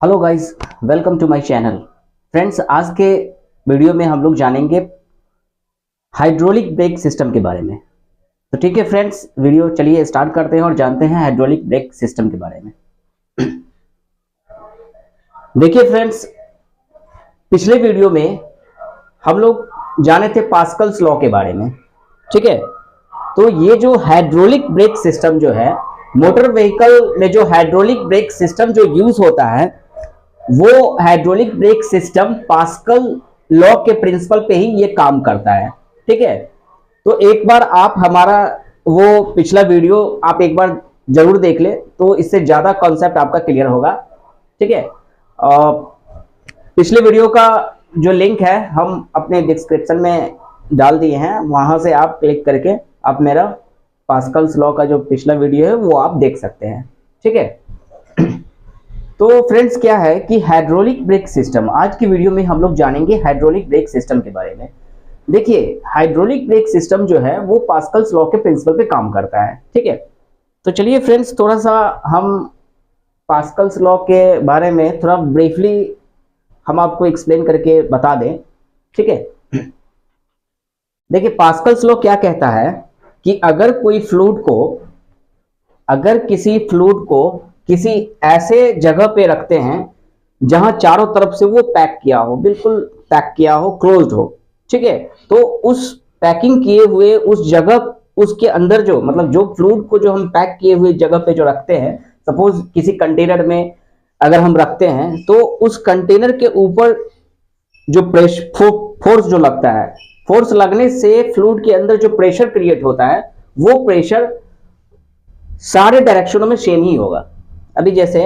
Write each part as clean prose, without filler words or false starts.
Hello guys, welcome to my channel. Friends, आज के video में हम लोग जानेंगे हाइड्रोलिक ब्रेक सिस्टम के बारे में। तो ठीक है फ्रेंड्स, वीडियो चलिए स्टार्ट करते हैं और जानते हैं हाइड्रोलिक ब्रेक सिस्टम के बारे में। देखिए फ्रेंड्स, पिछले वीडियो में हम लोग जाने थे पास्कल्स लॉ के बारे में। ठीक है, तो ये जो हाइड्रोलिक ब्रेक सिस्टम जो है, मोटर व्हीकल में जो हाइड्रोलिक ब्रेक सिस्टम जो यूज होता है, वो hydraulic brake system pascal law के प्रिंसिपल पे ही ये काम करता है। ठीक है, तो एक बार आप हमारा वो पिछला वीडियो आप एक बार जरूर देख ले, तो इससे ज्यादा कॉन्सेप्ट आपका क्लियर होगा। ठीक है, पिछले वीडियो का जो लिंक है हम अपने डिस्क्रिप्शन में डाल दिए हैं, वहां से आप क्लिक करके आप मेरा पास्कल्स लॉ का जो पिछला वीडियो है वो आप देख सकते हैं। ठीक है, तो फ्रेंड्स क्या है कि हाइड्रोलिक ब्रेक सिस्टम, आज की वीडियो में हम लोग जानेंगे हाइड्रोलिक ब्रेक सिस्टम के बारे में। देखिए, हाइड्रोलिक ब्रेक सिस्टम जो है वो पास्कल्स लॉ के प्रिंसिपल पे काम करता है। ठीक है, तो चलिए फ्रेंड्स, थोड़ा सा हम पास्कल्स लॉ के बारे में थोड़ा ब्रीफली हम आपको एक्सप्लेन करके बता दें। ठीक है, देखिए पास्कल्स लॉ क्या कहता है कि अगर किसी फ्लूइड को किसी ऐसे जगह पे रखते हैं जहां चारों तरफ से वो पैक किया हो, बिल्कुल पैक किया हो, क्लोज्ड हो। ठीक है, तो उस पैकिंग किए हुए उस जगह, उसके अंदर जो मतलब जो फ्लूइड को जो हम पैक किए हुए जगह पे जो रखते हैं, सपोज किसी कंटेनर में अगर हम रखते हैं, तो उस कंटेनर के ऊपर जो फोर्स जो लगता है, फोर्स लगने से फ्लूइड के अंदर जो प्रेशर क्रिएट होता है, वो प्रेशर सारे डायरेक्शनों में सेम ही होगा। अभी जैसे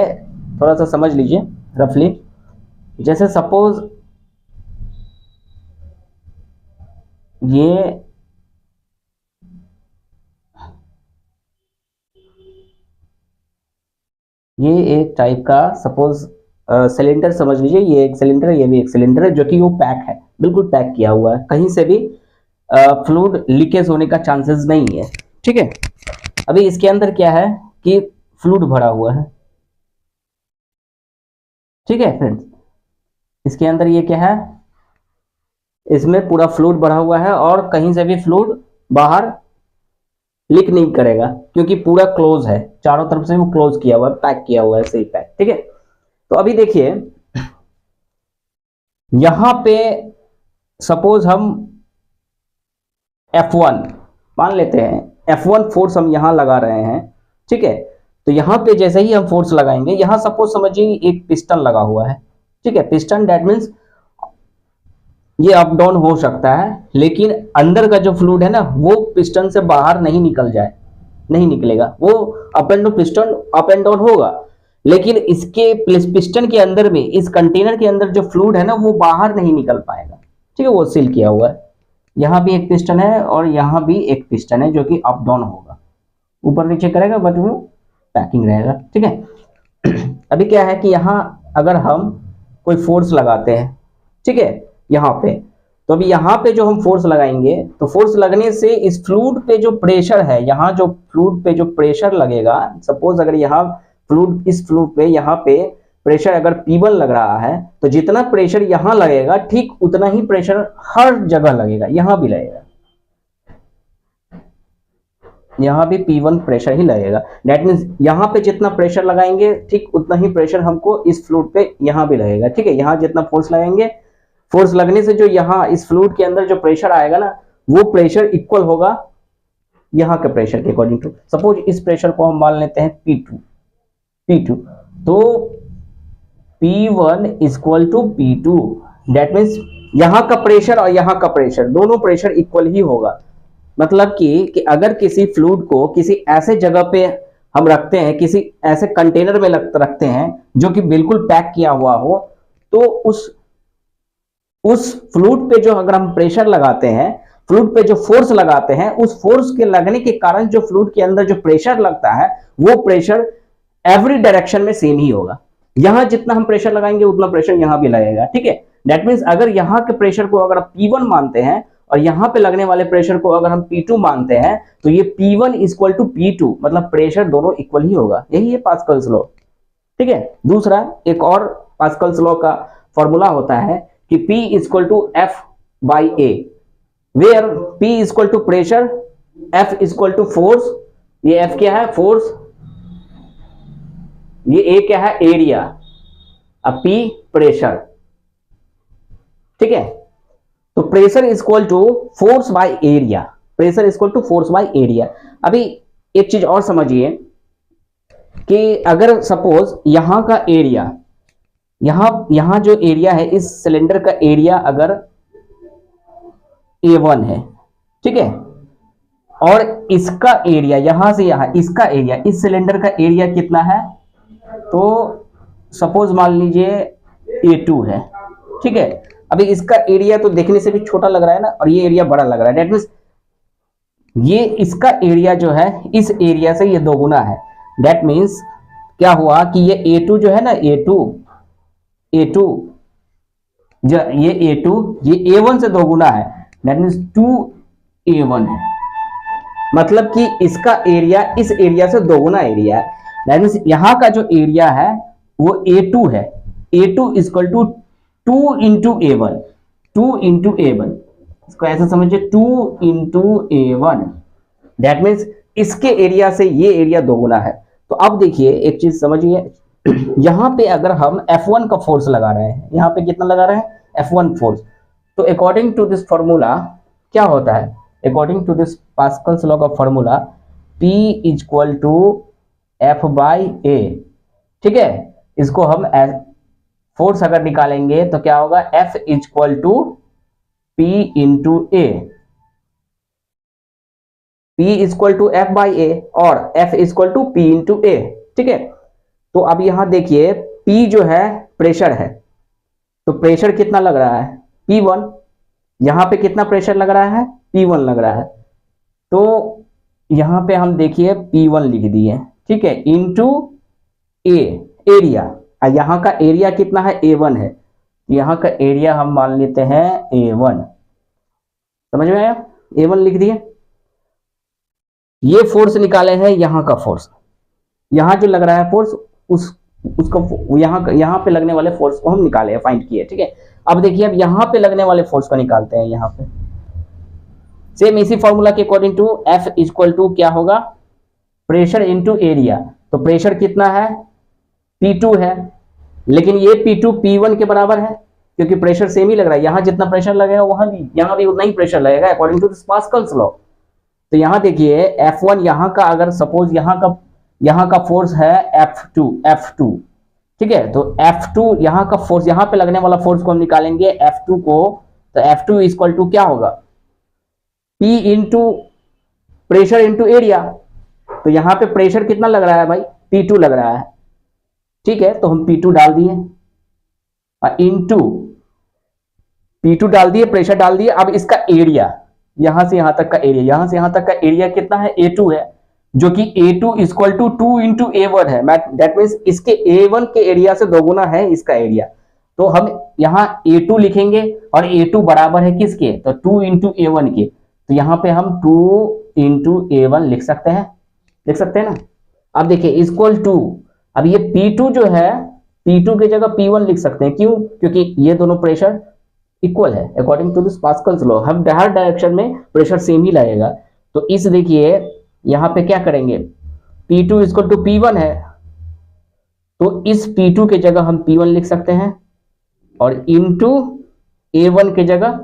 थोड़ा सा समझ लीजिए रफली, जैसे सपोज ये एक टाइप का सपोज सिलेंडर समझ लीजिए। ये एक सिलेंडर है, ये भी एक सिलेंडर है, जो कि वो पैक है, बिल्कुल पैक किया हुआ है, कहीं से भी फ्लूइड लीकेज होने का चांसेस नहीं है। ठीक है, अभी इसके अंदर क्या है कि फ्लूइड भरा हुआ है। ठीक है फ्रेंड्स, इसके अंदर ये क्या है, इसमें पूरा फ्लूइड भरा हुआ है और कहीं से भी फ्लूइड बाहर लीक नहीं करेगा, क्योंकि पूरा क्लोज है, चारों तरफ से वो क्लोज किया हुआ है, पैक किया हुआ है, सही पैक। ठीक है, तो अभी देखिए यहां पे सपोज हम F1 मान लेते हैं, F1 फोर्स हम यहां लगा रहे हैं। ठीक है, तो यहां पे जैसे ही हम फोर्स लगाएंगे, यहां सपोज समझिए एक पिस्टन लगा हुआ है। ठीक है, पिस्टन दैट मींस ये अप डाउन हो सकता है, लेकिन अंदर का जो फ्लूइड है ना, वो पिस्टन से बाहर नहीं निकलेगा। वो up and down, piston up and down होगा, लेकिन इसके पिस्टन के अंदर में, इस कंटेनर के अंदर जो फ्लूइड है ना, वो बाहर नहीं निकल पाएगा। ठीक है, वो सील किया हुआ है। यहाँ भी एक पिस्टन है और यहाँ भी एक पिस्टन है, जो कि अप डाउन होगा, ऊपर नीचे करेगा, बट वो पैकिंग रहेगा। ठीक है, अभी क्या है कि यहाँ अगर हम कोई फोर्स लगाते हैं, ठीक है, यहाँ पे, तो अभी यहाँ पे जो हम फोर्स लगाएंगे, तो फोर्स लगने से इस फ्लूइड पे जो प्रेशर है, यहाँ जो फ्लूइड पे जो प्रेशर लगेगा, सपोज अगर यहाँ फ्लूइड, इस फ्लूइड पे यहाँ पे प्रेशर अगर P1 लग रहा है, तो जितना प्रेशर यहाँ लगेगा, ठीक उतना ही प्रेशर हर जगह लगेगा, यहाँ भी लगेगा, यहाँ भी P1 प्रेशर ही लगेगा। दैट मीन्स यहाँ पे जितना प्रेशर लगाएंगे, ठीक उतना ही प्रेशर हमको इस फ्लूइड पे यहाँ भी लगेगा। ठीक है, यहाँ जितना फोर्स लगाएंगे, फोर्स लगने से जो यहाँ इस फ्लूइड के अंदर जो प्रेशर आएगा ना, वो प्रेशर इक्वल होगा यहाँ के प्रेशर के अकॉर्डिंग टू। सपोज इस प्रेशर को हम मान लेते हैं P2, तो P1 equal to P2। That means यहाँ का प्रेशर और यहाँ का प्रेशर, दोनों प्रेशर इक्वल ही होगा। मतलब कि अगर किसी फ्लूइड को किसी ऐसे जगह पे हम रखते हैं, किसी ऐसे कंटेनर में रखते हैं जो कि बिल्कुल पैक किया हुआ हो, तो उस फ्लूइड पे जो अगर हम प्रेशर लगाते हैं, फ्लूइड पे जो फोर्स लगाते हैं, उस फोर्स के लगने के कारण जो फ्लूइड के अंदर जो प्रेशर लगता है, वो प्रेशर एवरी डायरेक्शन में सेम ही होगा। यहां जितना हम प्रेशर लगाएंगे उतना प्रेशर यहां भी लगेगा। ठीक है, दैट मीन्स अगर यहाँ के प्रेशर को अगर आप P1 मानते हैं और यहाँ पे लगने वाले प्रेशर को अगर हम P2 मानते हैं, तो ये P1 इक्वल टू P2, मतलब प्रेशर दोनों इक्वल ही होगा। यही है पास्कल्स लॉ। ठीक है। दूसरा एक और पास्कल्स लॉ का फॉर्मूला होता है कि P equal to F by A, where P equal to pressure, F equal to force, ये F क्या है फोर्स, ये A क्या है एरिया, अब P प्रेशर, ठीक है। तो pressure equal to force by area, pressure equal to force by area. अभी एक चीज और समझिए कि अगर सपोज यहां का एरिया, यहां जो एरिया है इस सिलेंडर का एरिया अगर A1 है, ठीक है, और इसका एरिया यहां से यहां इसका एरिया, इस सिलेंडर का एरिया कितना है, तो सपोज मान लीजिए A2 है, ठीक है। अभी इसका एरिया तो देखने से भी छोटा लग रहा है ना, और ये एरिया बड़ा लग रहा है, दैट मीन्स ये इसका एरिया जो है इस एरिया से ये दोगुना है। दैट मीन्स क्या हुआ कि ये A2 जो है ना, A2 जो ये A2 ये A1 से दोगुना है, दैट मीन्स 2A1 है। मतलब कि इसका एरिया इस एरिया से दोगुना एरिया है। दैट मीन्स यहां का जो एरिया है वो A2 है, A2 equal to 2 into A1, 2 into A1, इसको ऐसा समझिए 2 इंटू A1। दैट मीन्स इसके एरिया से ये एरिया दोगुना है। तो अब देखिए एक चीज समझिए, यहां पे अगर हम F1 का फोर्स लगा रहे हैं, यहां पे कितना लगा रहे हैं F1 फोर्स, तो अकॉर्डिंग टू दिस फॉर्मूला क्या होता है, according to this Pascal's law का formula P equal to F by A, ठीक है। इसको हम फोर्स अगर निकालेंगे तो क्या होगा, F equal to P into A, P equal to F by A और F equal to P into A, ठीक है। तो अब यहां देखिए P जो है प्रेशर है, तो प्रेशर कितना लग रहा है P1, यहां पे कितना प्रेशर लग रहा है P1 लग रहा है। तो यहां पे हम देखिए P1 लिख दिए, ठीक है, इंटू ए एरिया, यहां का एरिया कितना है A1 है, यहां का एरिया हम मान लेते हैं A1, समझ में आया, A1 लिख दिए। ये फोर्स निकाले हैं यहां का फोर्स, यहां जो लग रहा है फोर्स उसको यहां पे लगने वाले फोर्स को हम निकाले, फाइंड किए, ठीक है। अब देखिए अब यहां पे लगने वाले फोर्स को निकालते हैं, यहां पे सेम इसी फॉर्मूला के according to F equal to क्या होगा, प्रेशर इंटू एरिया। तो प्रेशर कितना है P2 है, लेकिन ये P2 P1 के बराबर है, क्योंकि प्रेशर सेम ही लग रहा है, यहां जितना प्रेशर लगेगा यहां भी उतना ही प्रेशर लगेगा according to this Pascal's law. तो यहां देखिए F1 यहां का अगर सपोज यहां का फोर्स है F2, ठीक है। तो F2 यहां का फोर्स, यहां पे लगने वाला फोर्स को हम निकालेंगे F2 को, तो F2 इक्वल टू क्या होगा, P into pressure into area. तो यहां पे प्रेशर कितना लग रहा है भाई, P2 लग रहा है, ठीक है। तो हम P2 डाल दिए इंटू P2 डाल दिए, प्रेशर डाल दिए। अब इसका एरिया यहां से यहां तक का एरिया, यहां से यहां तक का एरिया कितना है A2 है, जो कि A2 equal to 2 into A1 है। दैट मीन्स इसके A1 के एरिया से दोगुना है इसका एरिया। तो हम यहाँ A2 लिखेंगे और A2 बराबर है किसके, तो 2 इंटू A1 के। तो यहाँ पे हम 2 इंटू A1 लिख सकते हैं ना। अब देखिए इक्वल टू, अब ये P2 जो है P2 की जगह P1 लिख सकते हैं, क्यों, क्योंकि ये दोनों प्रेशर इक्वल है according to this Pascal's law, हम हर डायरेक्शन में प्रेशर सेम ही लगेगा। तो इस देखिए यहां पे क्या करेंगे, P2 इक्वल टू P1 है, तो इस P2 के जगह हम P1 लिख सकते हैं और इंटू A1 के जगह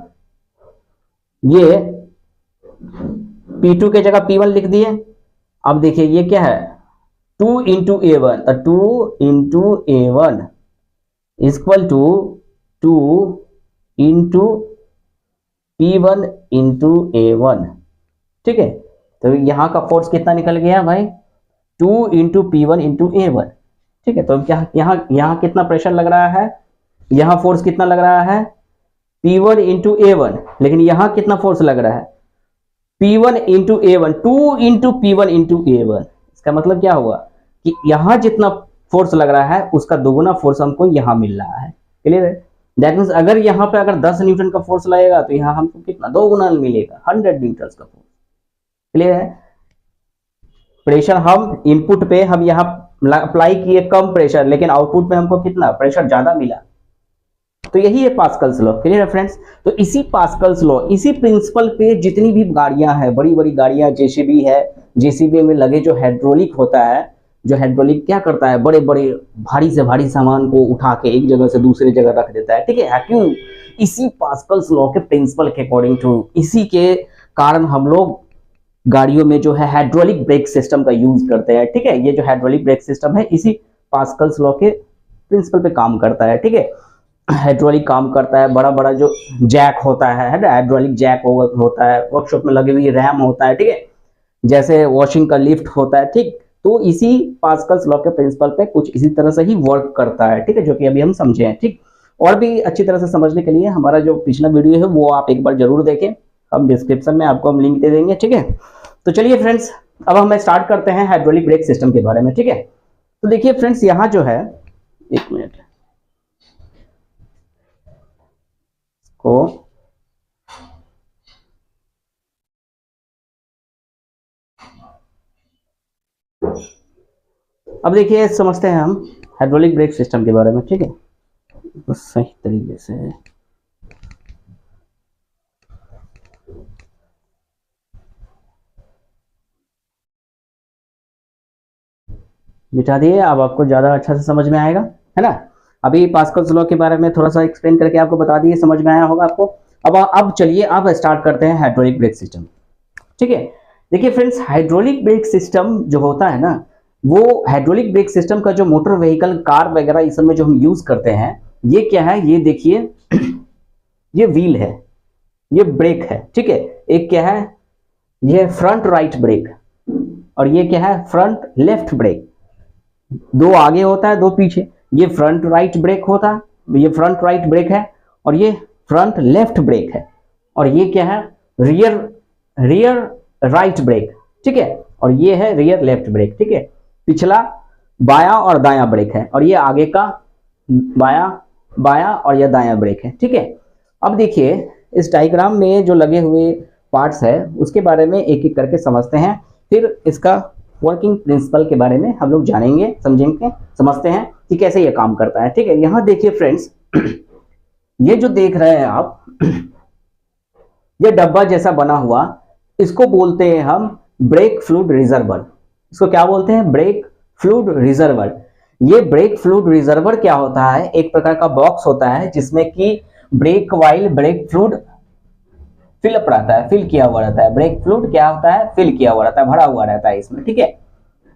ये P2 के जगह P1 लिख दिए। अब देखिए ये क्या है 2 इंटू A1, तो 2 into A1 equal to 2 into P1 into A1, ठीक है। तो यहां का फोर्स कितना निकल गया भाई, 2 इंटू P1 इंटू A1, ठीक है। तो यहां कितना प्रेशर लग रहा है, यहां फोर्स कितना लग रहा है P1 इंटू A1, लेकिन यहां कितना फोर्स लग रहा है P1 into A1, 2 into P1 into A1। इसका मतलब क्या हुआ कि यहां जितना फोर्स लग रहा है उसका दोगुना फोर्स हमको यहां मिल रहा है, क्लियर है। दैट मीन्स अगर यहाँ पे अगर 10 न्यूटन का फोर्स लगेगा तो यहाँ हमको कितना दोगुना मिलेगा, 100 न्यूटन का फोर्स, क्लियर है। प्रेशर हम इनपुट पे हम यहाँ अप्लाई किए कम प्रेशर, लेकिन आउटपुट में हमको कितना प्रेशर ज्यादा मिला। तो यही है पास्कल्स लॉ। क्लियर है फ्रेंड्स? तो इसी पास्कल्स लॉ, इसी प्रिंसिपल पे जितनी भी गाड़ियां हैं, बड़ी बड़ी गाड़ियां, जेसीबी है, जेसीबी में लगे जो हाइड्रोलिक होता है, जो हाइड्रोलिक क्या करता है, बड़े बड़े भारी से भारी सामान को उठा के एक जगह से दूसरी जगह रख देता है। ठीक है, क्यों? इसी पास्कल्स लॉ के प्रिंसिपल के अकॉर्डिंग टू, इसी के कारण हम लोग गाड़ियों में जो है हाइड्रोलिक ब्रेक सिस्टम का यूज करते हैं। ठीक है, ये जो हाइड्रोलिक ब्रेक सिस्टम है इसी पास्कल्स लॉ के प्रिंसिपल पे काम करता है। ठीक है, हाइड्रोलिक काम करता है, बड़ा बड़ा जो जैक होता है ना, हाइड्रोलिक जैक होता है, वर्कशॉप में लगे हुए रैम होता है। ठीक है, जैसे वॉशिंग का लिफ्ट होता है। ठीक, तो इसी पास्कल्स लॉ के प्रिंसिपल पे कुछ इसी तरह से ही वर्क करता है। ठीक है, जो कि अभी हम समझे हैं। ठीक, और भी अच्छी तरह से समझने के लिए हमारा जो पिछला वीडियो है वो आप एक बार जरूर देखें, हम डिस्क्रिप्शन में आपको हम लिंक दे देंगे। ठीक है, तो चलिए फ्रेंड्स, अब हम स्टार्ट करते हैं हाइड्रोलिक ब्रेक सिस्टम के बारे में। ठीक है, तो देखिए फ्रेंड्स, यहाँ जो है, एक मिनट को अब देखिए समझते हैं हम हाइड्रोलिक ब्रेक सिस्टम के बारे में। ठीक है, तो सही तरीके से बिठा दिए, अब आपको ज्यादा अच्छा से समझ में आएगा, है ना। अभी पास्कल्स लॉ के बारे में थोड़ा सा एक्सप्लेन करके आपको बता दिए, समझ में आया होगा आपको। अब चलिए अब स्टार्ट करते हैं हाइड्रोलिक ब्रेक सिस्टम। ठीक है, देखिए फ्रेंड्स, हाइड्रोलिक ब्रेक सिस्टम जो होता है ना, वो हाइड्रोलिक ब्रेक सिस्टम का जो मोटर व्हीकल, कार वगैरह इस सब में जो हम यूज करते हैं, ये क्या है, ये देखिए ये व्हील है, ये ब्रेक है। ठीक है, एक क्या है, ये फ्रंट राइट ब्रेक, और ये क्या है, फ्रंट लेफ्ट ब्रेक। दो आगे होता है, दो पीछे। ये फ्रंट राइट ब्रेक होता है, ये फ्रंट राइट ब्रेक है, और ये फ्रंट लेफ्ट ब्रेक है। और ये क्या है, रियर राइट ब्रेक। ठीक है, और ये है रियर लेफ्ट ब्रेक। ठीक है, पिछला बायां और दायां ब्रेक है, और ये आगे का बायां और यह दायां ब्रेक है। ठीक है, अब देखिए इस डायग्राम में जो लगे हुए पार्ट्स है उसके बारे में एक एक करके समझते हैं, फिर इसका वर्किंग प्रिंसिपल के बारे में हम लोग जानेंगे, समझेंगे, समझते हैं कि कैसे ये काम करता है। ठीक है, यहां देखिए फ्रेंड्स, ये जो देख रहे हैं आप, ये डब्बा जैसा बना हुआ, इसको बोलते हैं हम ब्रेक फ्लूइड रिजर्वर। इसको क्या बोलते हैं, ब्रेक फ्लूइड रिजर्वर। ये ब्रेक फ्लूइड रिजर्वर क्या होता है, एक प्रकार का बॉक्स होता है जिसमें कि brake oil brake fluid fill up रहता है, फिल किया हुआ रहता है। ब्रेक फ्लूइड क्या होता है, फिल किया हुआ रहता है, भरा हुआ रहता है इसमें। ठीक है,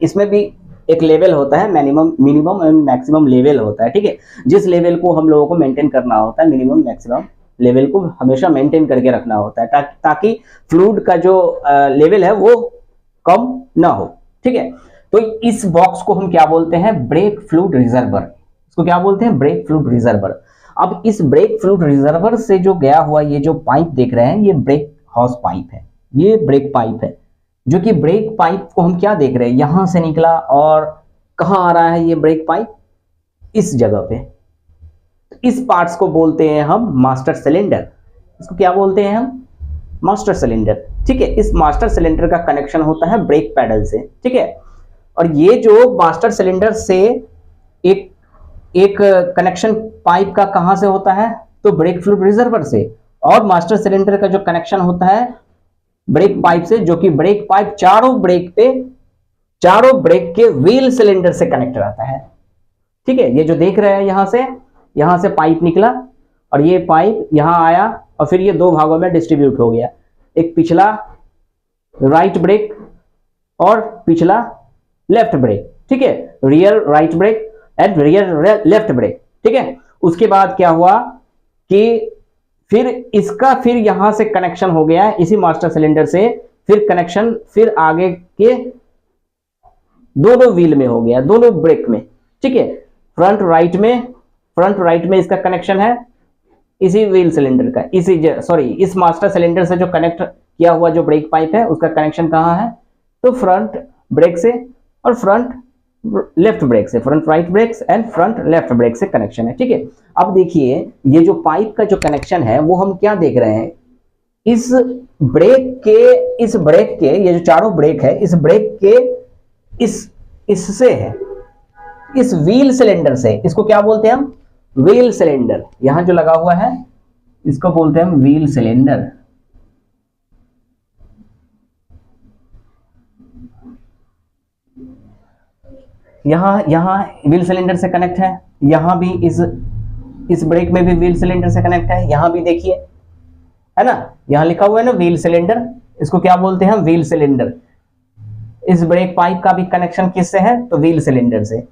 इसमें भी एक लेवल होता है, मिनिमम एंड मैक्सिमम लेवल होता है। ठीक है, जिस लेवल को हम लोगों को मेंटेन करना होता है, मिनिमम मैक्सिमम लेवल को हमेशा मेंटेन करके रखना होता है, ताकि फ्लूइड का जो लेवल है वो कम ना हो। ठीक है, तो इस बॉक्स को हम क्या बोलते हैं, ब्रेक फ्लूइड रिजर्वर। इसको क्या बोलते हैं, ब्रेक फ्लूइड रिजर्वर। अब इस ब्रेक फ्लूइड रिजर्वर से जो गया हुआ ये जो पाइप देख रहे हैं, ये ब्रेक हॉस पाइप है, ये ब्रेक पाइप है, जो कि ब्रेक पाइप को हम क्या देख रहे हैं, यहां से निकला और कहां आ रहा है ये ब्रेक पाइप, इस जगह पे। इस पार्ट्स को बोलते हैं हम मास्टर सिलेंडर। इसको क्या बोलते हैं हम, मास्टर सिलेंडर। ठीक है, इस मास्टर सिलेंडर का कनेक्शन होता है ब्रेक पैडल से। ठीक है, और ये जो मास्टर सिलेंडर से एक कनेक्शन पाइप का कहां से होता है, तो ब्रेक फ्लूइड रिजर्वर से। और मास्टर सिलेंडर का जो कनेक्शन होता है ब्रेक पाइप से, जो कि ब्रेक पाइप चारों ब्रेक के व्हील सिलेंडर से कनेक्ट रहता है। ठीक है, ये जो देख रहे हैं यहां से पाइप निकला, और ये पाइप यहां आया, और फिर ये दो भागों में डिस्ट्रीब्यूट हो गया, एक पिछला राइट ब्रेक और पिछला लेफ्ट ब्रेक। ठीक है, rear right brake and rear left brake. ठीक है, उसके बाद क्या हुआ कि फिर यहां से कनेक्शन हो गया इसी मास्टर सिलेंडर से, फिर कनेक्शन फिर आगे के दोनों व्हील में हो गया, दोनों ब्रेक में। ठीक है, फ्रंट राइट में इसका कनेक्शन है इसी व्हील सिलेंडर का, इस मास्टर सिलेंडर से जो कनेक्ट किया हुआ जो ब्रेक पाइप है उसका कनेक्शन कहां है, तो फ्रंट ब्रेक से और फ्रंट लेफ्ट ब्रेक से, front right brakes and front left brake से कनेक्शन है। ठीक है, अब देखिए ये जो पाइप का जो कनेक्शन है वो हम क्या देख रहे हैं, इस ब्रेक के ये जो चारों ब्रेक है, इस ब्रेक के इससे है, इस व्हील सिलेंडर से, इसको क्या बोलते हैं हम, व्हील सिलेंडर, यहां जो लगा हुआ है इसको बोलते हैं हम व्हील सिलेंडर। यहां व्हील सिलेंडर से कनेक्ट है, यहां भी इस ब्रेक में भी व्हील सिलेंडर से कनेक्ट है, यहां भी देखिए, है ना, यहां लिखा हुआ है ना व्हील सिलेंडर, इसको क्या बोलते हैं हम, व्हील सिलेंडर। इस ब्रेक पाइप का भी कनेक्शन किससे है, तो व्हील सिलेंडर से।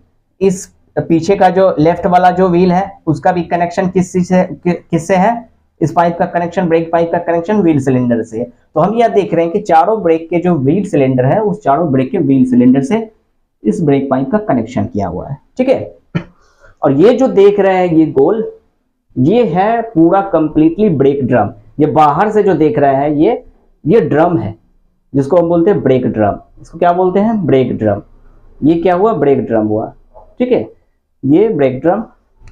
इस पीछे का जो लेफ्ट वाला जो व्हील है उसका भी कनेक्शन किससे है, इस पाइप का कनेक्शन, ब्रेक पाइप का कनेक्शन व्हील सिलेंडर से। तो हम यह देख रहे हैं कि चारों ब्रेक के जो व्हील सिलेंडर है उस चारों ब्रेक के व्हील सिलेंडर से इस ब्रेक पाइप का कनेक्शन किया हुआ है, ठीक है। और ये जो देख रहे हैं ये गोल, ये है पूरा कंप्लीटली ब्रेक ड्रम। ये बाहर से जो देख रहे हैं ये ड्रम है जिसको हम बोलते हैं ब्रेक ड्रम। इसको क्या बोलते हैं, ब्रेक ड्रम। ये क्या हुआ, ब्रेक ड्रम हुआ, ठीक है। ये ब्रेक ड्रम,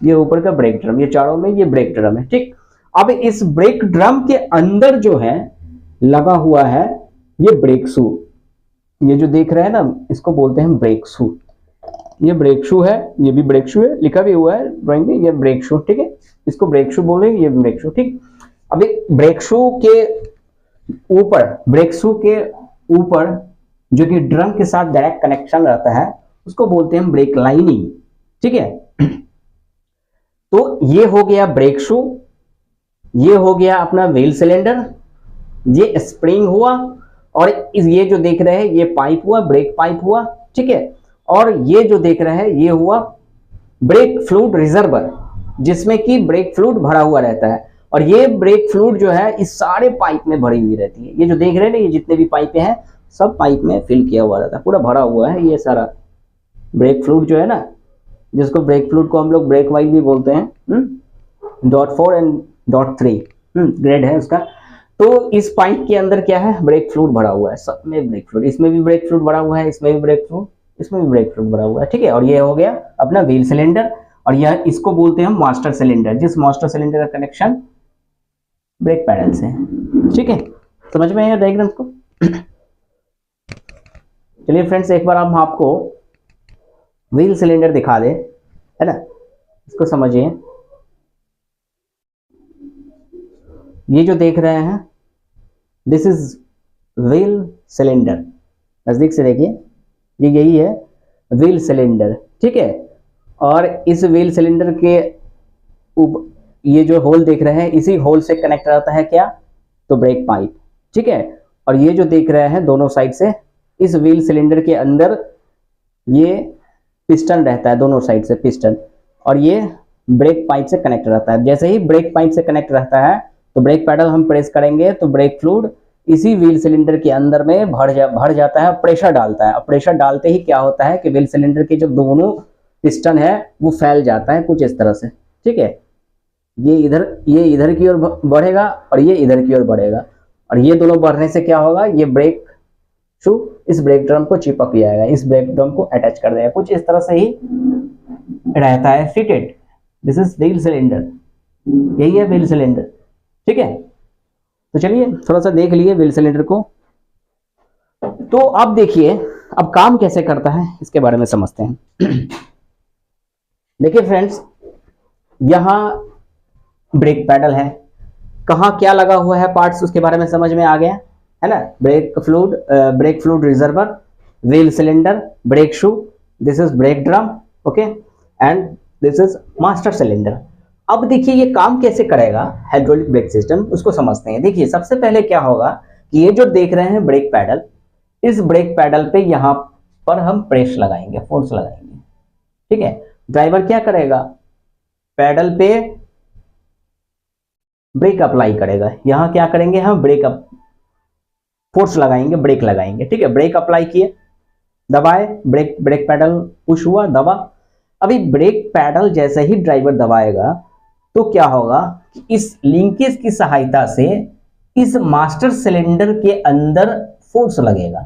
ये ऊपर का ब्रेक ड्रम, ये चारों में ये ब्रेक ड्रम है, ठीक। अब इस ब्रेक ड्रम के अंदर जो है लगा हुआ है ये ब्रेक शू। ये जो देख रहे हैं ना इसको बोलते हैं ब्रेक शू। ये ब्रेक शू है, ये भी ब्रेक शू है, लिखा भी हुआ है ड्राइंग में, ये ब्रेक शू, ठीक है। इसको ब्रेक शू बोलेंगे, ये ब्रेक शू, ठीक। अब ब्रेक शू के ऊपर, ब्रेक शू के ऊपर जो कि ड्रम के साथ डायरेक्ट कनेक्शन रहता है उसको बोलते हैं ब्रेक लाइनिंग, ठीक है। तो ये हो गया ब्रेक शू, ये हो गया अपना व्हील सिलेंडर, ये स्प्रिंग हुआ, और ये जो देख रहे हैं ये पाइप हुआ, ब्रेक पाइप हुआ, ठीक है। और ये जो देख रहे हैं ये हुआ ब्रेक फ्लूइड रिजर्वर, जिसमें कि ब्रेक फ्लूइड भरा हुआ रहता है। और ये ब्रेक फ्लूइड जो है इस सारे पाइप में भरी हुई रहती है। ये जो देख रहे हैं ना, ये जितने भी पाइपें हैं सब पाइप में फिल किया हुआ रहता है, पूरा भरा हुआ है ये सारा ब्रेक फ्लूइड जो है ना, जिसको ब्रेक फ्लूइड को हम लोग ब्रेक वाइप भी बोलते हैं। .4 एंड .3 ग्रेड है उसका। तो इस पाइप के अंदर क्या है, ब्रेक फ्लूइड भरा हुआ है, सब में ब्रेक फ्लूइड, इसमें भी ब्रेक फ्लूइड भरा हुआ है, इसमें भी ब्रेक फ्लूइड, इसमें भी ब्रेक फ्लूइड भरा हुआ है, ठीक है। और ये हो गया अपना व्हील सिलेंडर, और यह इसको बोलते हैं हम मास्टर सिलेंडर, जिस मास्टर सिलेंडर का कनेक्शन ब्रेक पैडल से है, ठीक है। समझ में आया डायग्राम को। चलिए फ्रेंड्स, एक बार हम आपको व्हील सिलेंडर दिखा दें, है ना, इसको समझिए। ये जो देख रहे हैं दिस इज व्हील सिलेंडर, नजदीक से देखिए, ये यही है व्हील सिलेंडर, ठीक है। और इस व्हील सिलेंडर के ये जो होल देख रहे हैं इसी होल से कनेक्ट रहता है क्या, तो ब्रेक पाइप, ठीक है। और ये जो देख रहे हैं दोनों साइड से, इस व्हील सिलेंडर के अंदर ये पिस्टन रहता है, दोनों साइड से पिस्टन, और ये ब्रेक पाइप से कनेक्ट रहता है। जैसे ही ब्रेक पाइप से कनेक्ट रहता है तो ब्रेक पैडल हम प्रेस करेंगे तो ब्रेक फ्लूइड इसी व्हील सिलेंडर के अंदर में भर जाता है, प्रेशर डालता है। और प्रेशर डालते ही क्या होता है कि व्हील सिलेंडर के जो दोनों पिस्टन है वो फैल जाता है कुछ इस तरह से, ठीक है। ये इधर की ओर बढ़ेगा और ये इधर की ओर बढ़ेगा, और ये दोनों बढ़ने से क्या होगा, ये ब्रेक शू इस ब्रेक ड्रम को चिपक जाएगा, इस ब्रेक ड्रम को अटैच कर देगा, कुछ इस तरह से ही रहता है fitted. This is wheel cylinder, यही है व्हील सिलेंडर, ठीक है। तो चलिए थोड़ा सा देख लिए व्हील सिलेंडर को। तो अब देखिए अब काम कैसे करता है इसके बारे में समझते हैं। देखिए फ्रेंड्स, यहां ब्रेक पैडल है, कहाँ क्या लगा हुआ है पार्ट्स उसके बारे में समझ में आ गया, है ना। Brake fluid reservoir, wheel cylinder, brake shoe, this is brake drum, okay, and this is master cylinder. अब देखिए ये काम कैसे करेगा हाइड्रोलिक ब्रेक सिस्टम, उसको समझते हैं। देखिए सबसे पहले क्या होगा कि ये जो देख रहे हैं ब्रेक पैडल, इस ब्रेक पैडल पे यहां पर हम प्रेस लगाएंगे, फोर्स लगाएंगे, ठीक है। ड्राइवर क्या करेगा, पैडल पे ब्रेक अप्लाई करेगा, यहां क्या करेंगे हम ब्रेक फोर्स लगाएंगे, ब्रेक लगाएंगे, ठीक है। ब्रेक अप्लाई किए, दबाए, ब्रेक पैडल पुश हुआ, दबा। अभी ब्रेक पैडल जैसे ही ड्राइवर दबाएगा तो क्या होगा कि इस लिंकेज की सहायता से इस मास्टर सिलेंडर के अंदर फोर्स लगेगा।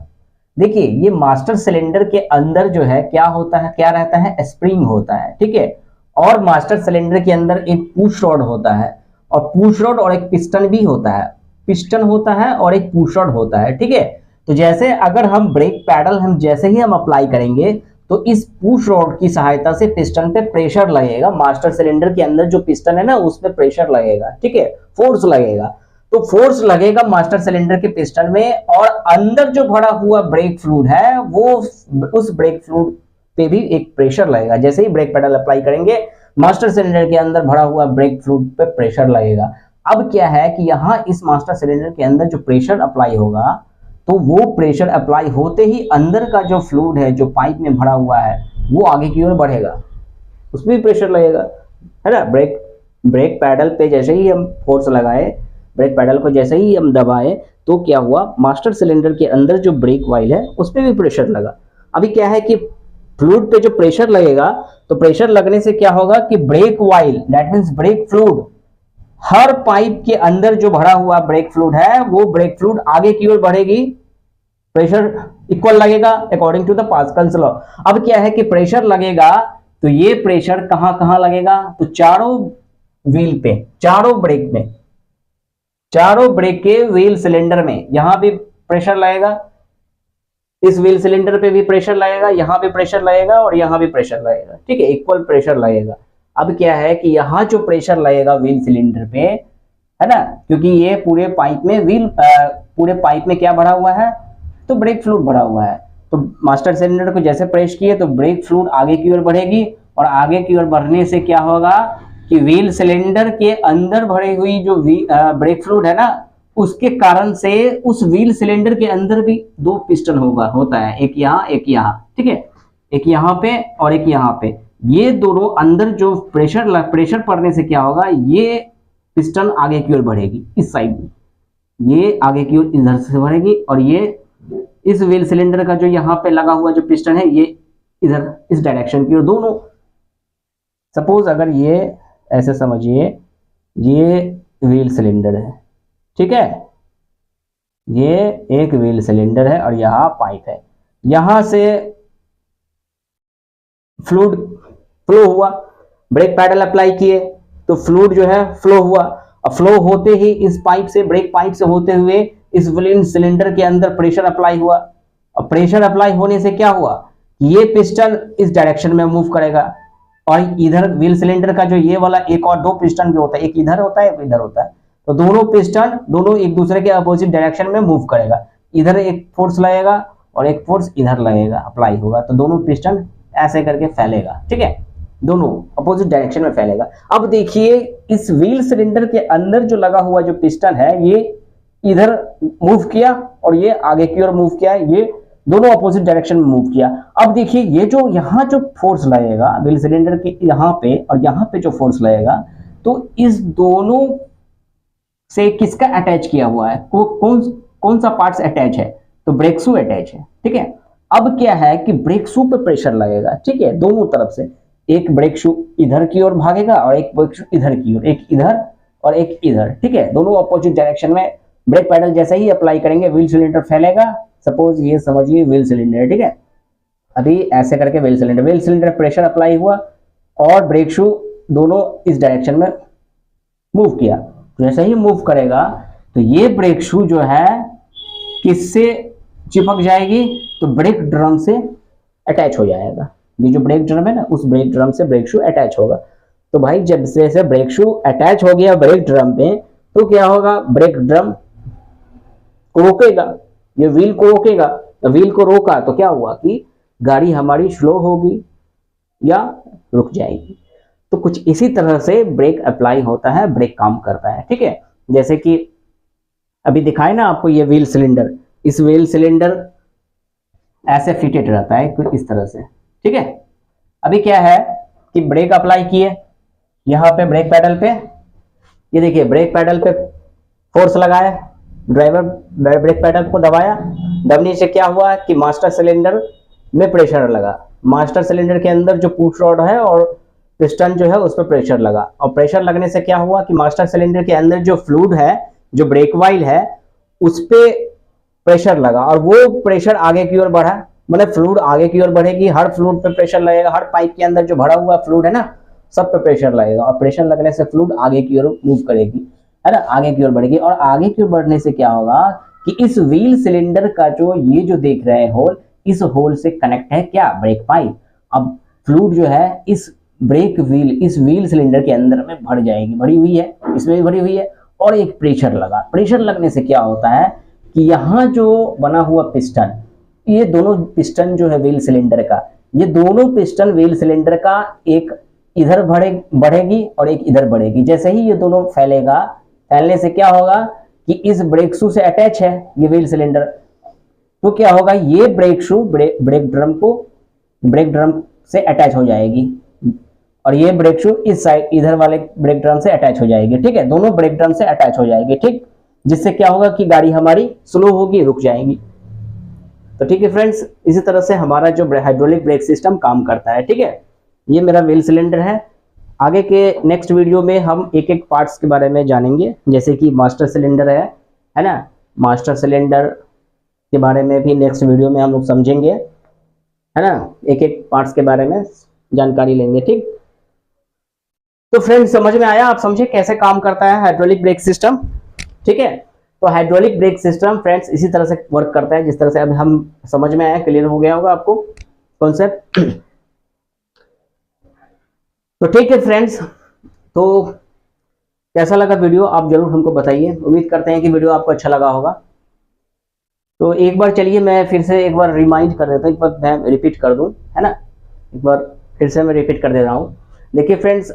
देखिए ये मास्टर सिलेंडर के अंदर जो है क्या होता है, क्या रहता है, स्प्रिंग होता है, ठीक है। और मास्टर सिलेंडर के अंदर एक पुश रॉड होता है, और पुश रॉड और एक पिस्टन भी होता है, पिस्टन होता है और एक पुश रॉड होता है, ठीक है। तो जैसे अगर हम ब्रेक पैडल हम जैसे ही हम अप्लाई करेंगे तो इस पुश रॉड की सहायता से पिस्टन पे प्रेशर लगेगा, मास्टर सिलेंडर के अंदर जो पिस्टन है ना उस पे प्रेशर लगेगा, ठीक है, फोर्स लगेगा। तो फोर्स लगेगा मास्टर सिलेंडर के पिस्टन में, और अंदर जो भरा हुआ ब्रेक फ्लूइड है वो उस ब्रेक फ्लूइड पे भी एक प्रेशर लगेगा। जैसे ही ब्रेक पेडल अप्लाई करेंगे मास्टर सिलेंडर के अंदर भरा हुआ ब्रेक फ्लूइड पे प्रेशर लगेगा। अब क्या है कि यहाँ इस मास्टर सिलेंडर के अंदर जो प्रेशर अप्लाई होगा, तो वो प्रेशर अप्लाई होते ही अंदर का जो फ्लूइड है जो पाइप में भरा हुआ है वो आगे की ओर बढ़ेगा, उसमें भी प्रेशर लगेगा, है ना। ब्रेक पैडल पे जैसे ही हम फोर्स लगाए, ब्रेक पैडल को जैसे ही हम दबाए, तो क्या हुआ, मास्टर सिलेंडर के अंदर जो ब्रेक वाइल है उस पर भी प्रेशर लगा। अभी क्या है कि फ्लूइड पे जो प्रेशर लगेगा, तो प्रेशर लगने से क्या होगा कि brake oil, that means brake fluid, हर पाइप के अंदर जो भरा हुआ ब्रेक फ्लूइड है वो ब्रेक फ्लूइड आगे की ओर बढ़ेगी, प्रेशर इक्वल लगेगा according to the Pascal's law. अब क्या है कि प्रेशर लगेगा, तो ये प्रेशर कहां कहां लगेगा, तो चारों व्हील पे, चारों ब्रेक में, चारों ब्रेक के व्हील सिलेंडर में, यहां भी प्रेशर लगेगा, इस व्हील सिलेंडर पे भी प्रेशर लगेगा, यहां भी प्रेशर लगेगा और यहां भी प्रेशर लगेगा, ठीक है, इक्वल प्रेशर लगेगा। अब क्या है कि यहां जो प्रेशर लगेगा व्हील सिलेंडर पे, है ना, क्योंकि ये पूरे पाइप में पूरे पाइप में क्या भरा हुआ है, तो ब्रेक फ्लूइड भरा हुआ है। तो मास्टर सिलेंडर को जैसे प्रेस किए तो ब्रेक फ्लूइड आगे की ओर बढ़ेगी, और आगे की ओर बढ़ने से क्या होगा कि व्हील सिलेंडर के अंदर भरी हुई जो ब्रेक फ्लूइड है ना, उसके कारण से उस व्हील सिलेंडर के अंदर भी दो पिस्टन होता है, एक यहाँ एक यहाँ, ठीक है, एक यहाँ पे और एक यहाँ पे। ये दोनों अंदर जो प्रेशर पड़ने से क्या होगा, ये पिस्टन आगे की ओर बढ़ेगी इस साइड में, ये आगे की ओर इधर से बढ़ेगी, और ये इस व्हील सिलेंडर का जो यहाँ पे लगा हुआ जो पिस्टन है ये इधर इस डायरेक्शन की ओर, दोनों। सपोज अगर ये ऐसे समझिए, ये व्हील सिलेंडर है, ठीक है, ये एक व्हील सिलेंडर है और यहाँ पाइप है, यहां से फ्लूइड फ्लो हुआ, ब्रेक पैडल अप्लाई किए तो फ्लूइड जो है फ्लो हुआ, और फ्लो होते ही इस पाइप से, ब्रेक पाइप से होते हुए इस व्हील सिलेंडर के अंदर प्रेशर अप्लाई हुआ, और प्रेशर अप्लाई होने से क्या हुआ, ये पिस्टन इस डायरेक्शन में मूव करेगा, और इधर व्हील सिलेंडर का जो ये वाला एक और दो पिस्टन जो होता है, एक इधर होता है एक इधर होता है, तो दोनों पिस्टन दोनों एक दूसरे के अपोजिट डायरेक्शन में मूव करेगा, इधर एक फोर्स लगेगा और एक फोर्स इधर लगेगा, अप्लाई होगा, तो दोनों पिस्टन ऐसे करके फैलेगा, ठीक है, दोनों अपोजिट डायरेक्शन में फैलेगा। अब देखिए इस व्हील सिलेंडर के अंदर जो लगा हुआ जो पिस्टन है ये इधर मूव किया और ये आगे की ओर मूव किया, ये दोनों अपोजिट डायरेक्शन में मूव किया। अब देखिए ये जो यहाँ जो फोर्स लगेगा व्हील सिलेंडर के यहाँ पे और यहाँ पे जो फोर्स लगेगा, तो इस दोनों से किसका अटैच किया हुआ है, कौन सा पार्ट्स अटैच है, तो ब्रेक शू अटैच है, ठीक है। अब क्या है कि ब्रेक शू पे प्रेशर लगेगा, ठीक है, दोनों तरफ से, एक ब्रेक शू इधर की ओर भागेगा और एक ब्रेक शू इधर की ओर, एक इधर और एक इधर, ठीक है, दोनों अपोजिट डायरेक्शन में। ब्रेक पैडल जैसे ही अप्लाई करेंगे व्हील सिलेंडर फैलेगा, सपोज ये समझिए व्हील सिलेंडर, ठीक है, अभी ऐसे करके व्हील सिलेंडर प्रेशर अप्लाई हुआ और ब्रेक शू दोनों इस डायरेक्शन में मूव किया, जैसे ही मूव करेगा तो ये ब्रेक शू जो है किससे चिपक जाएगी, तो ब्रेक ड्रम से अटैच हो जाएगा, ये जो ब्रेक ड्रम है ना उस ब्रेक ड्रम से ब्रेक शू अटैच होगा। तो भाई जब से ब्रेक शू अटैच हो गया ब्रेक ड्रम पे, तो क्या होगा, ब्रेक ड्रम को रोकेगा, ये व्हील को रोकेगा, तो व्हील को रोका तो क्या हुआ कि गाड़ी हमारी स्लो होगी या रुक जाएगी। तो कुछ इसी तरह से ब्रेक अप्लाई होता है, ब्रेक काम करता है, ठीक है। जैसे कि अभी दिखाए ना आपको ये व्हील सिलेंडर, इस व्हील सिलेंडर ऐसे फिटेड रहता है कुछ इस तरह से, ठीक है। अभी क्या है कि ब्रेक अप्लाई किए यहाँ पे ब्रेक पैडल पे, ये देखिए ब्रेक पैडल पे फोर्स लगाया, ड्राइवर ब्रेक पैडल को दबाया, दबने से क्या हुआ कि मास्टर सिलेंडर में प्रेशर लगा, मास्टर सिलेंडर के अंदर जो पुश रॉड है और पिस्टन जो है उस पर प्रेशर लगा, और प्रेशर लगने से क्या हुआ कि मास्टर सिलेंडर के अंदर जो फ्लूइड है, जो ब्रेक वाइल है, उस पे प्रेशर लगा और वो प्रेशर आगे की ओर बढ़ा, मतलब फ्लूइड आगे की ओर बढ़ेगी, हर फ्लूइड पे प्रेशर लगेगा, हर पाइप के अंदर जो भरा हुआ फ्लूइड है ना सब पे प्रेशर लगेगा, और प्रेशर लगने से फ्लूइड आगे की ओर मूव करेगी, है ना, आगे की ओर बढ़ेगी, और आगे की ओर बढ़ने से क्या होगा कि इस व्हील सिलेंडर का जो ये जो देख रहे हैं होल, इस होल से कनेक्ट है क्या, ब्रेक पाइप। अब फ्लूइड जो है इस ब्रेक व्हील, इस व्हील सिलेंडर के अंदर में भर जाएगी, भरी हुई है, इसमें भी भरी हुई है, और एक प्रेशर लगा। प्रेशर लगने से क्या होता है कि यहाँ जो बना हुआ पिस्टन, ये दोनों पिस्टन जो है व्हील सिलेंडर का, ये दोनों पिस्टन व्हील सिलेंडर का एक इधर बढ़ेगी और एक इधर बढ़ेगी। जैसे ही ये दोनों फैलेगा, फैलने से क्या होगा कि इस ब्रेक शू से अटैच है ये व्हील सिलेंडर, तो क्या होगा, ये ब्रेक शू ब्रेक ड्रम से अटैच हो जाएगी, और ये ब्रेक शू इस साइड इधर वाले ब्रेक ड्रम से अटैच हो जाएगी। ठीक है, दोनों ब्रेक ड्रम से अटैच हो जाएगी। ठीक, जिससे क्या होगा कि गाड़ी हमारी स्लो होगी, रुक जाएगी। तो ठीक है फ्रेंड्स, इसी तरह से हमारा जो हाइड्रोलिक ब्रेक सिस्टम काम करता है। ठीक है, ये मेरा व्हील सिलेंडर है। आगे के नेक्स्ट वीडियो में हम एक एक पार्ट्स के बारे में जानेंगे, जैसे कि मास्टर सिलेंडर है ना, मास्टर सिलेंडर के बारे में भी नेक्स्ट वीडियो में हम लोग समझेंगे, है ना, एक एक पार्ट्स के बारे में जानकारी लेंगे। ठीक, तो फ्रेंड्स समझ में आया, आप समझे कैसे काम करता है हाइड्रोलिक ब्रेक सिस्टम। ठीक है, तो हाइड्रोलिक ब्रेक सिस्टम फ्रेंड्स इसी तरह से वर्क करता है जिस तरह से अब हम समझ में आया, क्लियर हो गया होगा आपको कॉन्सेप्ट। तो ठीक है फ्रेंड्स, तो कैसा लगा वीडियो आप जरूर हमको बताइए। उम्मीद करते हैं कि वीडियो आपको अच्छा लगा होगा। तो एक बार चलिए मैं फिर से एक बार रिमाइंड कर देता हूँ, एक बार मैं रिपीट कर दूं, है ना, एक बार फिर से मैं रिपीट कर दे रहा हूँ। देखिए फ्रेंड्स,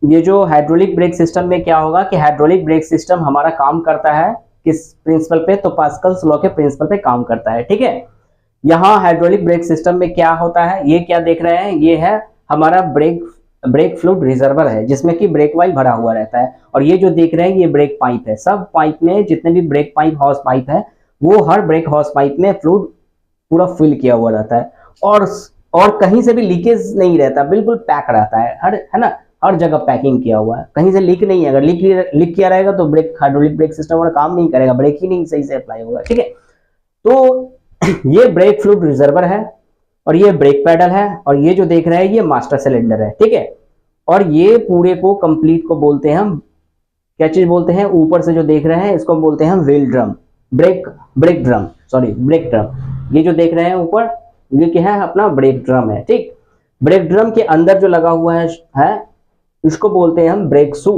ये जो हाइड्रोलिक ब्रेक सिस्टम में क्या होगा कि हाइड्रोलिक ब्रेक सिस्टम हमारा काम करता है किस प्रिंसिपल पे, तो पास्कल्स लॉ के प्रिंसिपल पे काम करता है। ठीक है, यहाँ हाइड्रोलिक ब्रेक सिस्टम में क्या होता है, ये क्या देख रहे हैं, ये है हमारा ब्रेक फ्लूइड रिजर्वर है, जिसमें कि ब्रेक ऑयल भरा हुआ रहता है। और ये जो देख रहे हैं ये ब्रेक पाइप है। सब पाइप में जितने भी ब्रेक पाइप हॉर्स पाइप है, वो हर ब्रेक हॉर्स पाइप में फ्लूइड पूरा फिल किया हुआ रहता है, और कहीं से भी लीकेज नहीं रहता, बिल्कुल पैक रहता है, है ना, हर जगह पैकिंग किया हुआ है, कहीं से लीक नहीं है। अगर लीक किया रहेगा तो हाइड्रोलिक ब्रेक सिस्टम वाला काम नहीं करेगा, ब्रेक ही नहीं सही से अप्लाई होगा। ठीक है, तो ये ब्रेक फ्लूइड रिजर्वर है, और ये ब्रेक पैडल है, और ये जो देख रहे हैं ये मास्टर सिलेंडर है। ठीक है, और ये पूरे को कंप्लीट को बोलते हैं हम, क्या चीज बोलते हैं, ऊपर से जो देख रहे हैं इसको बोलते हैं हम व्हील ड्रम, ब्रेक ड्रम। ये जो देख रहे हैं ऊपर, ये क्या है, अपना ब्रेक ड्रम है। ठीक, ब्रेक ड्रम के अंदर जो लगा हुआ है इसको बोलते हैं हम ब्रेक शू।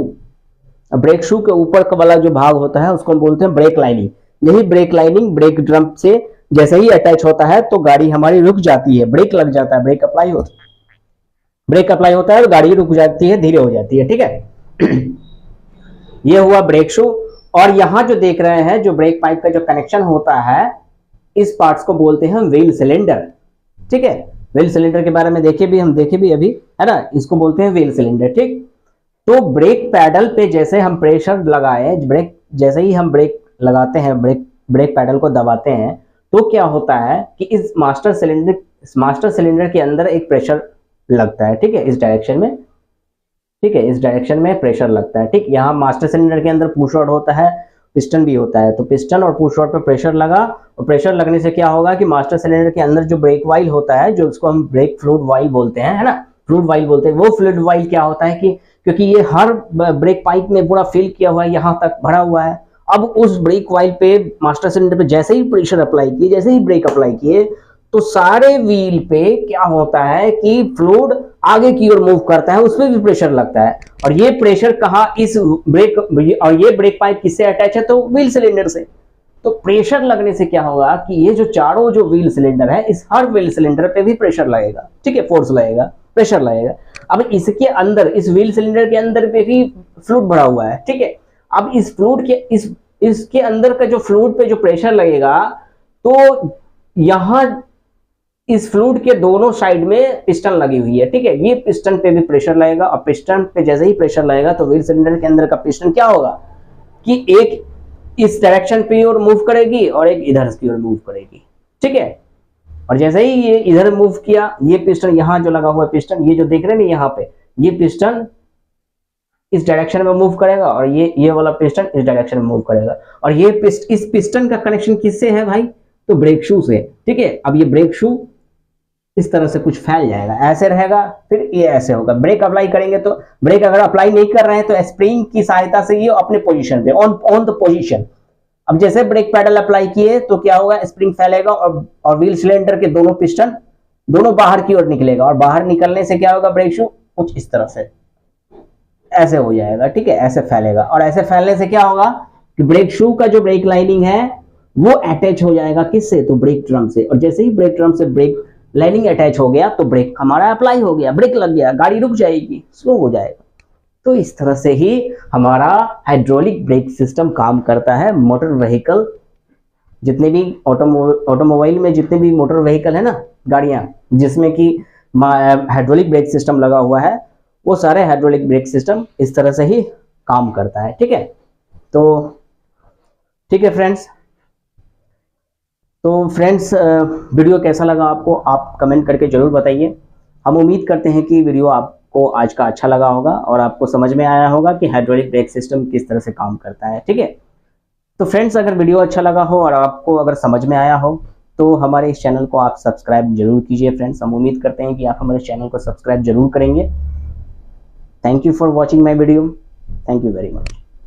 ब्रेक शू के ऊपर का वाला जो भाग होता है उसको हम बोलते हैं ब्रेक लाइनिंग। यही ब्रेक लाइनिंग ब्रेक ड्रम से जैसे ही अटैच होता है तो गाड़ी हमारी रुक जाती है, ब्रेक लग जाता है, ब्रेक अप्लाई होता है तो गाड़ी रुक जाती है, धीरे हो जाती है। ठीक है, ये हुआ ब्रेक शू। और यहां जो देख रहे हैं जो ब्रेक पाइप का जो कनेक्शन होता है, इस पार्ट्स को बोलते हैं व्हील सिलेंडर। ठीक है, व्हील सिलेंडर के बारे में देखे भी अभी, है ना, इसको बोलते हैं व्हील सिलेंडर। ठीक, तो ब्रेक पैडल पे जैसे हम प्रेशर लगाए, जैसे ही हम ब्रेक लगाते हैं, ब्रेक पैडल को दबाते हैं, तो क्या होता है कि इस मास्टर सिलेंडर के अंदर एक प्रेशर लगता है। ठीक है, इस डायरेक्शन में, ठीक है, इस डायरेक्शन में प्रेशर लगता है। ठीक, यहाँ मास्टर सिलेंडर के अंदर पुश रॉड होता है, पिस्टन भी होता है, तो पिस्टन और पुश रॉड पर प्रेशर लगा, और प्रेशर लगने से क्या होगा कि मास्टर सिलेंडर के अंदर जो ब्रेक वाइल होता है, जो उसको हम ब्रेक फ्लूइड वाइल बोलते हैं, है ना, फ्लूइड वाइल बोलते हैं, वो फ्लूइड वाइल क्या होता है कि क्योंकि ये हर ब्रेक पाइप में पूरा फिल किया हुआ है, यहाँ तक भरा हुआ है। अब उस ब्रेक वाइल पे मास्टर सिलेंडर पे जैसे ही प्रेशर अप्लाई किए, जैसे ही ब्रेक अप्लाई किए, तो सारे व्हील पे क्या होता है कि फ्लूइड आगे की ओर मूव करता है, उसपे भी प्रेशर लगता है। और ये प्रेशर कहाँ, इस ब्रेक, और ये ब्रेक पाइप किससे अटैच है, तो व्हील सिलेंडर से। तो प्रेशर लगने से क्या होगा कि ये जो चारों जो व्हील सिलेंडर है, इस हर व्हील सिलेंडर पे भी प्रेशर लगेगा। ठीक है, फोर्स लगेगा, प्रेशर लगेगा। अब इसके अंदर, इस व्हील सिलेंडर के अंदर पे भी फ्लूइड भरा हुआ है। ठीक है, अब इस फ्लूइड के इसके अंदर का जो फ्लूइड पे जो प्रेशर लगेगा, तो यहां इस फ्लूइड के दोनों साइड में पिस्टन लगी हुई है। ठीक है, ये पिस्टन पे भी प्रेशर लगेगा, और पिस्टन पे जैसे ही प्रेशर लगेगा तो व्हील सिलेंडर के अंदर का पिस्टन क्या होगा कि एक इस डायरेक्शन पे ओर मूव करेगी और एक इधर की ओर मूव करेगी। ठीक है, और जैसे ही ये इधर मूव किया, ये पिस्टन यहाँ जो लगा हुआ पिस्टन, ये जो देख रहे हैं यहाँ पे, ये पिस्टन इस डायरेक्शन में मूव करेगा, और ये वाला पिस्टन इस डायरेक्शन में मूव करेगा। और ये इस पिस्टन का कनेक्शन किससे है भाई, तो ब्रेक शू से। ठीक है, अब ये ब्रेक शू इस तरह से कुछ फैल जाएगा, ऐसे रहेगा, फिर ये ऐसे होगा। ब्रेक अप्लाई करेंगे तो, ब्रेक अगर अप्लाई नहीं कर रहे हैं तो स्प्रिंग की सहायता से ये अपने पोजीशन पे, ऑन द पोजीशन, अब जैसे ब्रेक पैडल अप्लाई किए तो क्या होगा, स्प्रिंग फैलेगा और व्हील सिलेंडर के दोनों पिस्टन दोनों बाहर की ओर निकलेगा, और बाहर निकलने से क्या होगा, ब्रेक शू कुछ इस तरह से ऐसे हो जाएगा, ठीक है, ऐसे फैलेगा। और ऐसे फैलने से क्या होगा कि ब्रेक शू का जो ब्रेक लाइनिंग है वो अटैच हो जाएगा किससे, तो ब्रेक ड्रम से। और जैसे ही ब्रेक ड्रम से ब्रेक लाइनिंग अटैच हो गया तो ब्रेक हमारा अप्लाई हो गया, ब्रेक लग गया, गाड़ी रुक जाएगी, स्लो हो जाएगा। तो इस तरह से ही हमारा हाइड्रोलिक ब्रेक सिस्टम काम करता है। मोटर व्हीकल जितने भी ऑटोमोबाइल में जितने भी मोटर व्हीकल है ना, गाड़ियां जिसमें कि हाइड्रोलिक ब्रेक सिस्टम लगा हुआ है, वो सारे हाइड्रोलिक ब्रेक सिस्टम इस तरह से ही काम करता है, ठीक है। तो ठीक है फ्रेंड्स, तो फ्रेंड्स वीडियो कैसा लगा आपको, आप कमेंट करके जरूर बताइए। हम उम्मीद करते हैं कि वीडियो आपको आज का अच्छा लगा होगा और आपको समझ में आया होगा कि हाइड्रोलिक ब्रेक सिस्टम किस तरह से काम करता है, ठीक है। तो फ्रेंड्स, अगर वीडियो अच्छा लगा हो और आपको अगर समझ में आया हो तो हमारे इस चैनल को आप सब्सक्राइब जरूर कीजिए फ्रेंड्स। हम उम्मीद करते हैं कि आप हमारे चैनल को सब्सक्राइब जरूर करेंगे। Thank you for watching my video. Thank you very much.